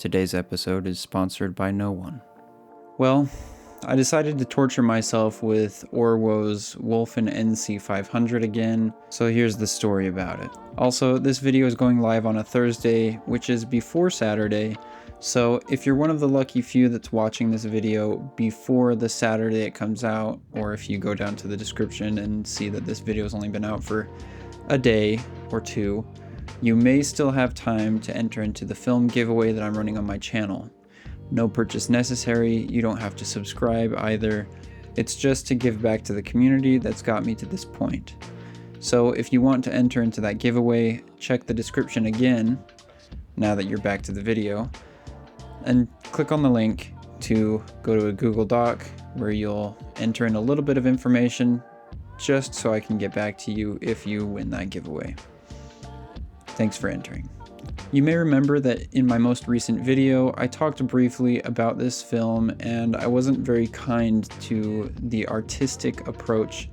Today's episode is sponsored by no one. Well, I decided to torture myself with Orwo's Wolfen NC500 again, so here's the story about it. Also, this video is going live on a Thursday, which is before Saturday, so if you're one of the lucky few that's watching this video before the Saturday it comes out, or if you go down to the description and see that this video has only been out for a day or two, you may still have time to enter into the film giveaway that I'm running on my channel. No purchase necessary, you don't have to subscribe either. It's just to give back to the community that's got me to this point. So if you want to enter into that giveaway, check the description again, now that you're back to the video, and click on the link to go to a Google Doc where you'll enter in a little bit of information just so I can get back to you if you win that giveaway. Thanks for entering. You may remember that in my most recent video, I talked briefly about this film and I wasn't very kind to the artistic approach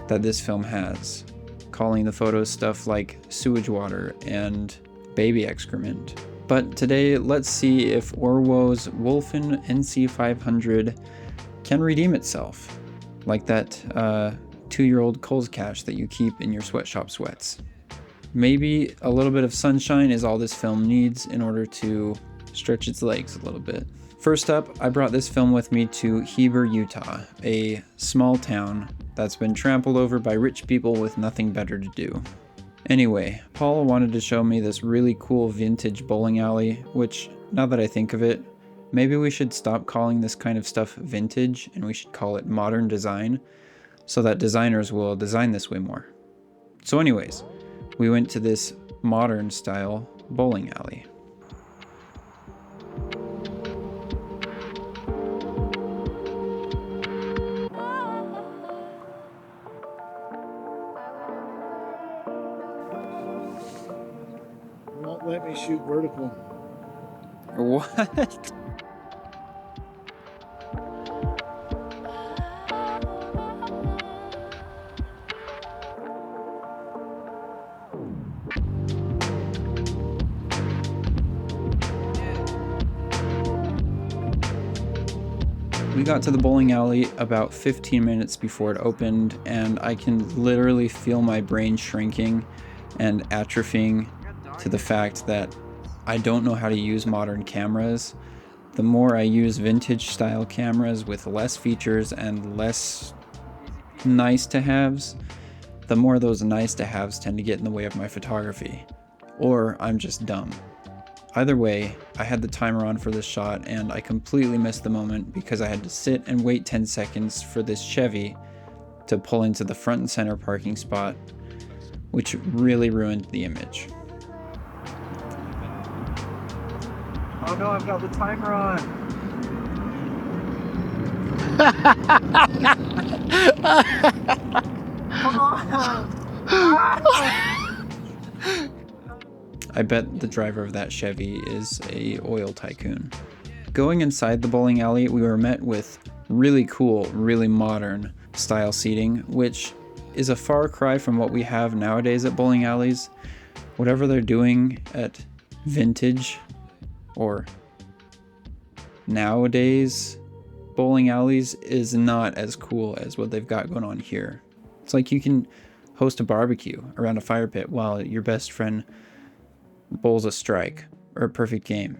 that this film has, calling the photos stuff like sewage water and baby excrement. But today, let's see if Orwo's Wolfen NC500 can redeem itself, like that 2-year-old Kohl's Cash that you keep in your sweatshop sweats. Maybe a little bit of sunshine is all this film needs in order to stretch its legs a little bit. First up, I brought this film with me to Heber, Utah, a small town that's been trampled over by rich people with nothing better to do. Anyway, Paul wanted to show me this really cool vintage bowling alley, which, now that I think of it, maybe we should stop calling this kind of stuff vintage and we should call it modern design, so that designers will design this way more. So anyways, we went to this modern style bowling alley. Won't let me shoot vertical. What? We got to the bowling alley about 15 minutes before it opened, and I can literally feel my brain shrinking and atrophying to the fact that I don't know how to use modern cameras. The more I use vintage style cameras with less features and less nice to haves, the more those nice to haves tend to get in the way of my photography. Or I'm just dumb. Either way, I had the timer on for this shot and I completely missed the moment because I had to sit and wait 10 seconds for this Chevy to pull into the front and center parking spot, which really ruined the image. Oh no, I've got the timer on. Come on. I bet the driver of that Chevy is a oil tycoon. Going inside the bowling alley, we were met with really cool, really modern style seating, which is a far cry from what we have nowadays at bowling alleys. Whatever they're doing at vintage or nowadays bowling alleys is not as cool as what they've got going on here. It's like you can host a barbecue around a fire pit while your best friend bowls a strike or a perfect game.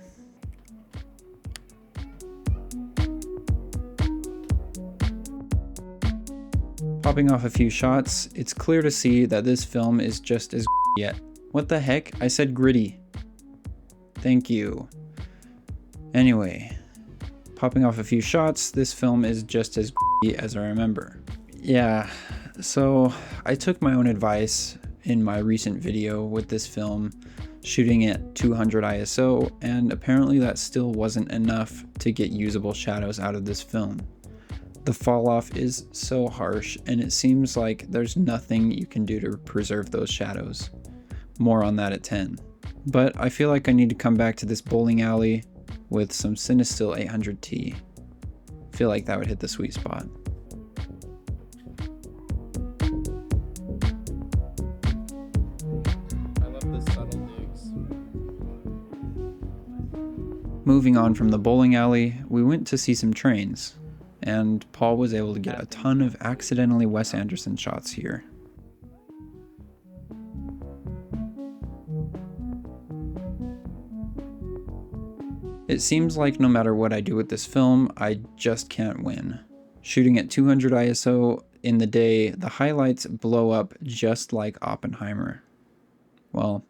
Popping off a few shots, it's clear to see that this film is just as yet. What the heck? I said gritty. Thank you. Anyway, popping off a few shots, this film is just as as I remember. Yeah, so I took my own advice in my recent video with this film, shooting at 200 ISO, and apparently that still wasn't enough to get usable shadows out of this film. The fall off is so harsh, and it seems like there's nothing you can do to preserve those shadows. More on that at 10. But I feel like I need to come back to this bowling alley with some Cinestil 800T. I feel like that would hit the sweet spot. Moving on from the bowling alley, we went to see some trains, and Paul was able to get a ton of accidentally Wes Anderson shots here. It seems like no matter what I do with this film, I just can't win. Shooting at 200 ISO in the day, the highlights blow up just like Oppenheimer. Well,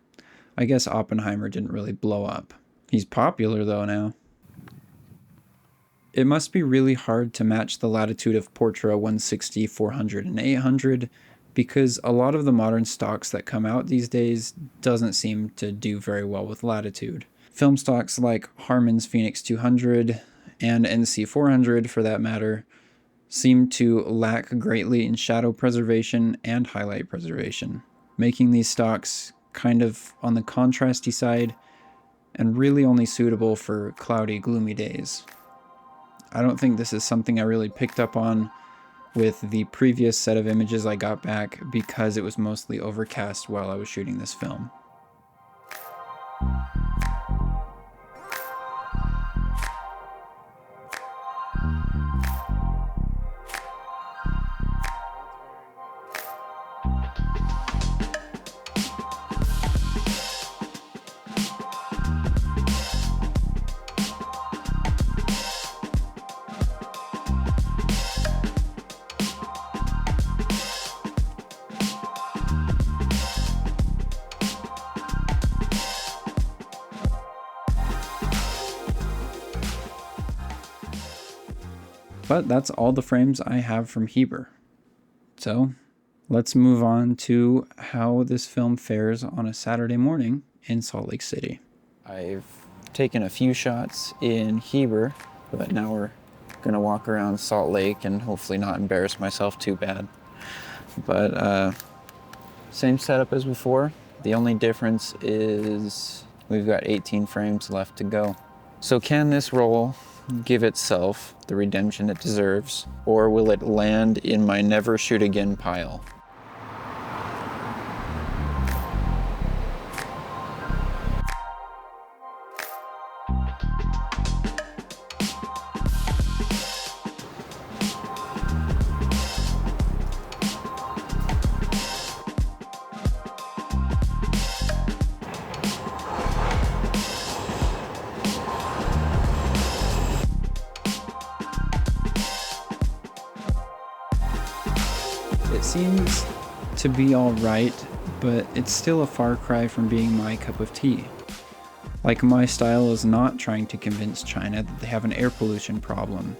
I guess Oppenheimer didn't really blow up. He's popular though now. It must be really hard to match the latitude of Portra 160, 400, and 800 because a lot of the modern stocks that come out these days doesn't seem to do very well with latitude. Film stocks like Harman's Phoenix 200 and NC500 for that matter seem to lack greatly in shadow preservation and highlight preservation, making these stocks kind of on the contrasty side and really only suitable for cloudy, gloomy days. I don't think this is something I really picked up on with the previous set of images I got back because it was mostly overcast while I was shooting this film. But that's all the frames I have from Heber. So let's move on to how this film fares on a Saturday morning in Salt Lake City. I've taken a few shots in Heber, but now we're gonna walk around Salt Lake and hopefully not embarrass myself too bad. But same setup as before. The only difference is we've got 18 frames left to go. So can this roll give itself the redemption it deserves, or will it land in my never shoot again pile? It seems to be alright, but it's still a far cry from being my cup of tea. Like, my style is not trying to convince China that they have an air pollution problem.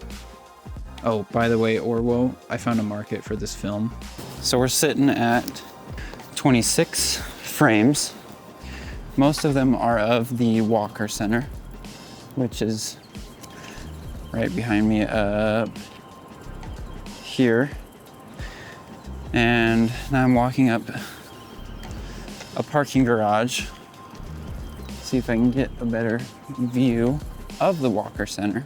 Oh, by the way, Orwo, I found a market for this film. So we're sitting at 26 frames. Most of them are of the Walker Center, which is right behind me up here. And now I'm walking up a parking garage. See if I can get a better view of the Walker Center.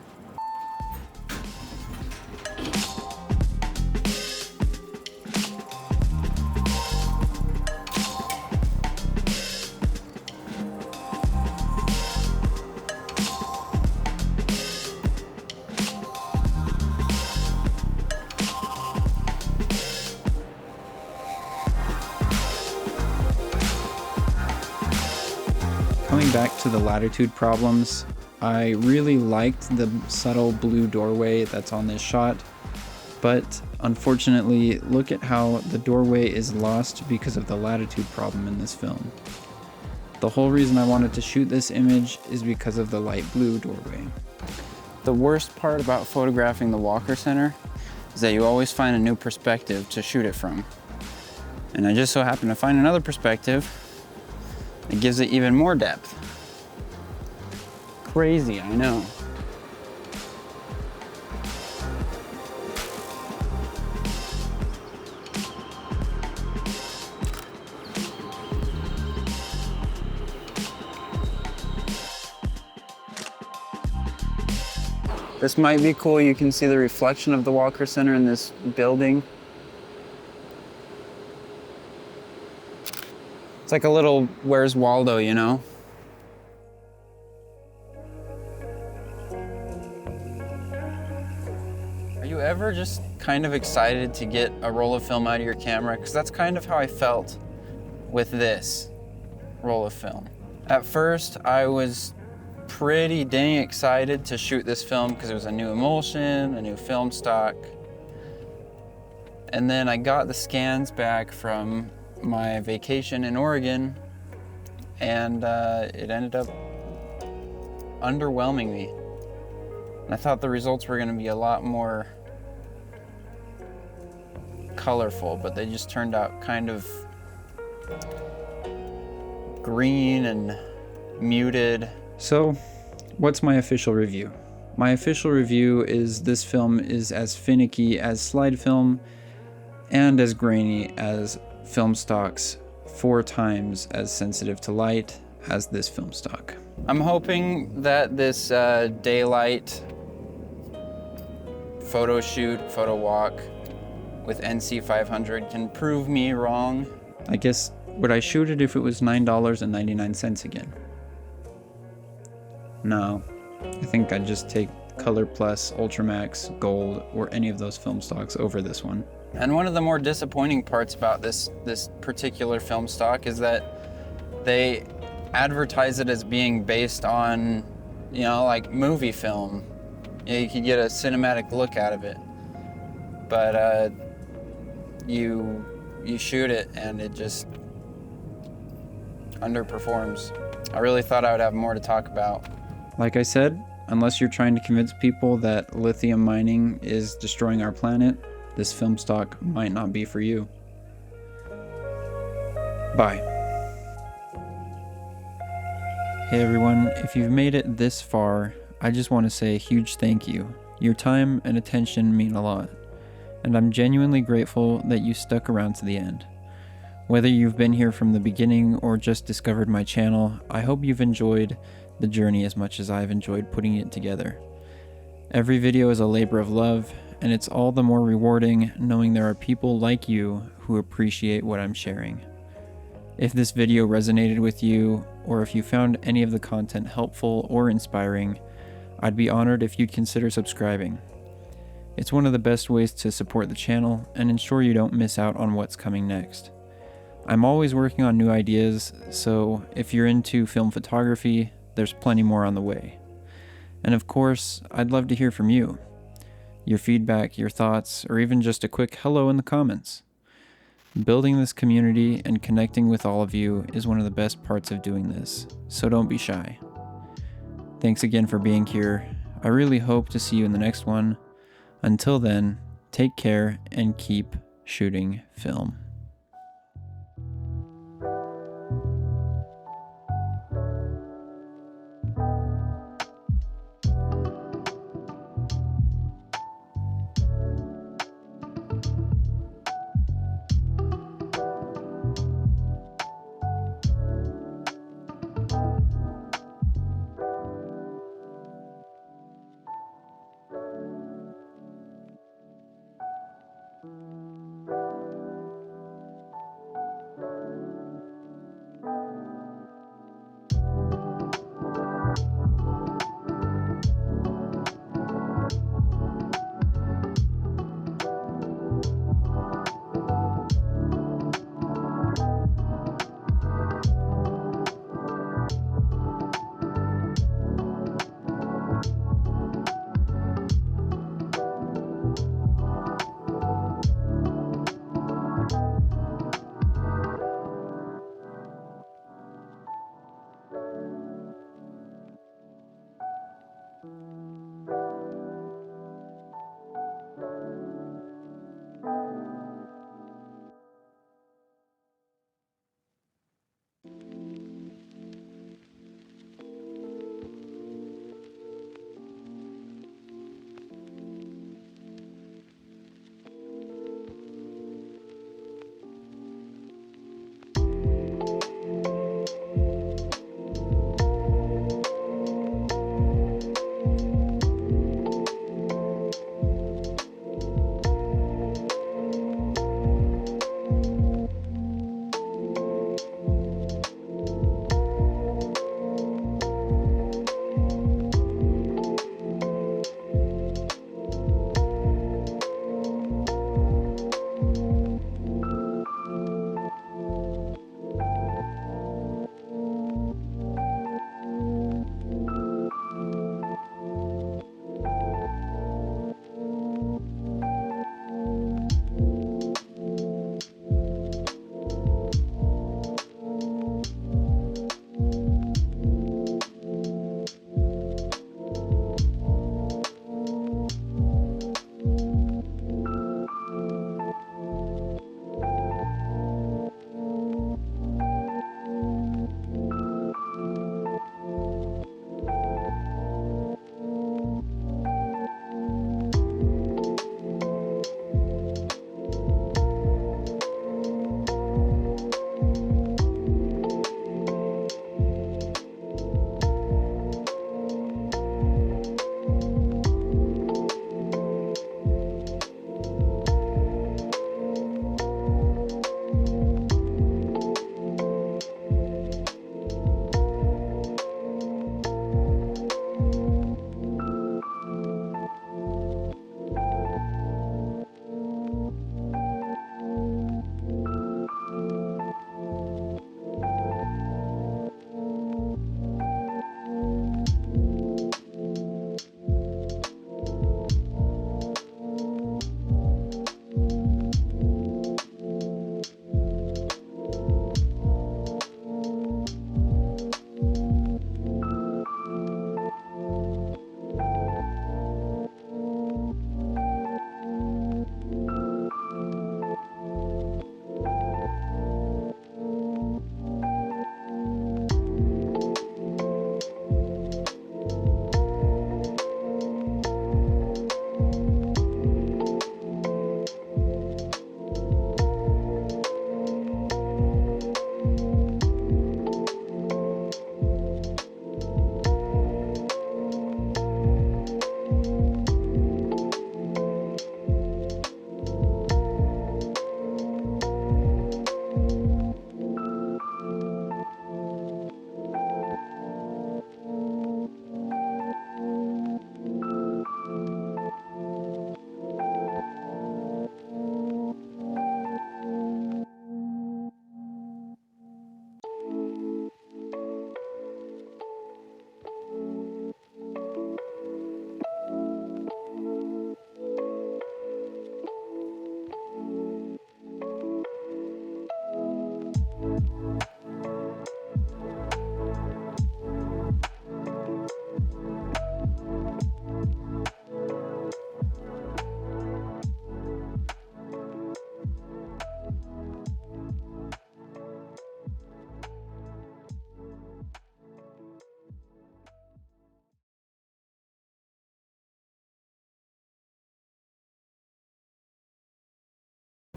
Coming back to the latitude problems, I really liked the subtle blue doorway that's on this shot, but unfortunately, look at how the doorway is lost because of the latitude problem in this film. The whole reason I wanted to shoot this image is because of the light blue doorway. The worst part about photographing the Walker Center is that you always find a new perspective to shoot it from. And I just so happened to find another perspective. It gives it even more depth. Crazy, I know. This might be cool. You can see the reflection of the Walker Center in this building. It's like a little Where's Waldo, you know? you ever just kind of excited to get a roll of film out of your camera? Because that's kind of how I felt with this roll of film. At first, I was pretty dang excited to shoot this film because it was a new emulsion, a new film stock. And then I got the scans back from my vacation in Oregon, and it ended up underwhelming me. And I thought the results were going to be a lot more colorful, but they just turned out kind of green and muted. So, what's my official review? My official review is this film is as finicky as slide film and as grainy as film stocks, 4 times as sensitive to light as this film stock. I'm hoping that this daylight photo shoot, photo walk with NC500 can prove me wrong. I guess, would I shoot it if it was $9.99 again? No, I think I'd just take Color Plus, Ultramax, Gold, or any of those film stocks over this one. And one of the more disappointing parts about this particular film stock is that they advertise it as being based on, you know, like movie film. You could get a cinematic look out of it, but you shoot it and it just underperforms. I really thought I would have more to talk about. Like I said, unless you're trying to convince people that lithium mining is destroying our planet, this film stock might not be for you. Bye. Hey everyone, if you've made it this far, I just want to say a huge thank you. Your time and attention mean a lot, and I'm genuinely grateful that you stuck around to the end. Whether you've been here from the beginning or just discovered my channel, I hope you've enjoyed the journey as much as I've enjoyed putting it together. Every video is a labor of love, and it's all the more rewarding knowing there are people like you who appreciate what I'm sharing. If this video resonated with you, or if you found any of the content helpful or inspiring, I'd be honored if you'd consider subscribing. It's one of the best ways to support the channel and ensure you don't miss out on what's coming next. I'm always working on new ideas, so if you're into film photography, there's plenty more on the way. And of course, I'd love to hear from you. Your feedback, your thoughts, or even just a quick hello in the comments. Building this community and connecting with all of you is one of the best parts of doing this, so don't be shy. Thanks again for being here. I really hope to see you in the next one. Until then, take care and keep shooting film.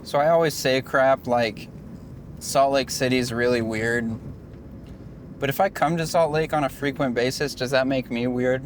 So I always say crap like Salt Lake City's really weird. But if I come to Salt Lake on a frequent basis, does that make me weird?